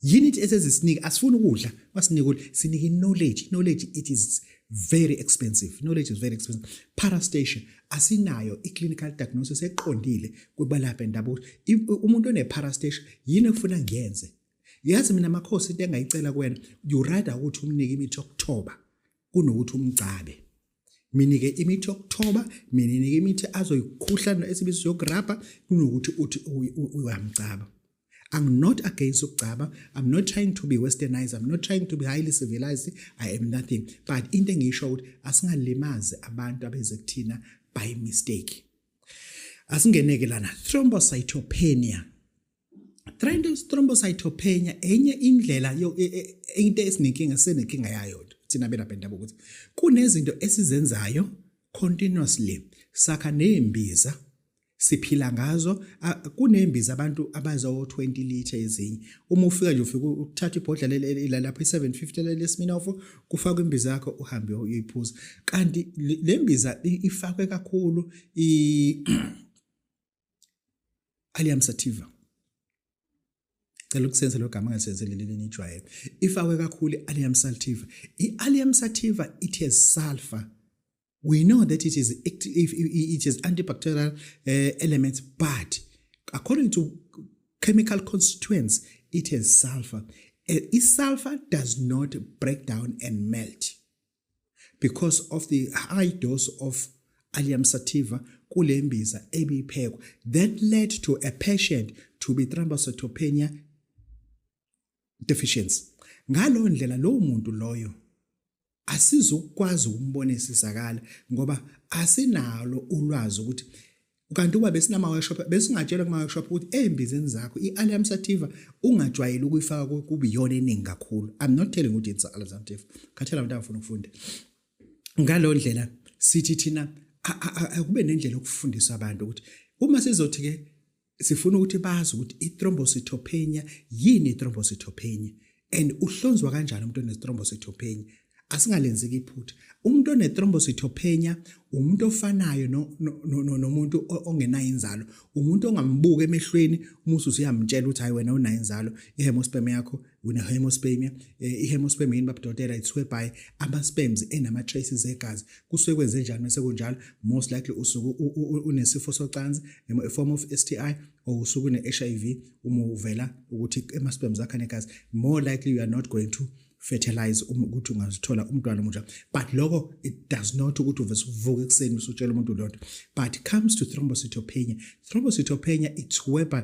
yini esezisinika asifuni ukudla masinika ukudla sinika knowledge it is very expensive. Knowledge is very expensive. Parastation asinayo i-clinical diagnosis eqondile kubalapha bendabuko. Umuntu one-parastation yini ufuna ngiyenze? Yazi mina amakhosi into engayicela kuwena, you rather ukuthi umnike imithi yokuthoba kunokuthi umgcabe. Minike imithi yokuthoba, minike imithi azoyikhuhlana esibizo yokurabha kunokuthi uthi uyamgcaba. I'm not against ukugcaba. I'm not trying to be westernized. I'm not trying to be highly civilized. I am nothing. But into engisho ukuthi asingalimazi abantu abeze kuthina by mistake. Asingeneke lana thrombocytopenia. Thrombocytopenia enye indlela into esininkinga senenkinga yayo thina belapha bendabuko ukuthi kunezinto esizenzayo continuously sakha nembiza siphila ngazo. Kunembiza abantu abaza 20 liters ezinye. Uma ufika nje ufika uthatha ibhodlela lapha i750 leSmirnoff kufaka imbiza yakho uhambe uyiphuza. Kanti lembiza ifakwe kakhulu Allium sativa. Cela ukusenza lo gama ngasenzele leli ijwayele. Ifakwe kakhulu Allium sativa. I-Allium sativa it has sulfur. We know that it is antibacterial elements, but according to chemical constituents, it has sulfur. Sulfur does not break down and melt because of the high dose of Allium sativa kule mbiza ebiphekwa. That led to a patient to be thrombocytopenia deficiency. Ngalo ndlela lo muntu loyo asizukwazi ukumbona sisakala ngoba asinalo ulwazi ukuthi kanti uba besinama workshop besingatshela kuma workshop ukuthi embizeni zakho iAllium sativa ungajwayeli ukuyifaka kuba iyona eningi kakhulu. I'm not telling ukuthi it's Allium sativa. Khathela abantu abafuna ukufunda. Ngalo ndlela sithi thina akube nendlela yokufundisa abantu ukuthi uma sizothi ke sifuna ukuthi bazi ukuthi ithrombocytopenia yini ithrombocytopenia and uhlonzwa kanjani umuntu one-thrombocytopenia. Asingalenzeki iphutha. Umuntu one-thrombocytopenia umuntu ofanayo nomuntu ongenayo inzalo. Umuntu ongambuka emehlweni umusu usiyamtshela ukuthi hayi wena unayo inzalo, ihemosperm yakho une-hemospermia. Ihemosperm yini babudokotela it's whereby ama-sperms enama traces egazi. Kusuke kwenze njani mase kunjalo most likely usuke unesifo socansi a form of STI or usuke une-HIV uma uvela ukuthi ama-sperms akho anegazi. More likely you are not going to fertilize ukuthi ungazithola umntwana omusha. But lokho it does not ukuthi uvuka ekseni usutshela umuntu lonto. But it comes to thrombocytopenia. Thrombocytopenia it's whereby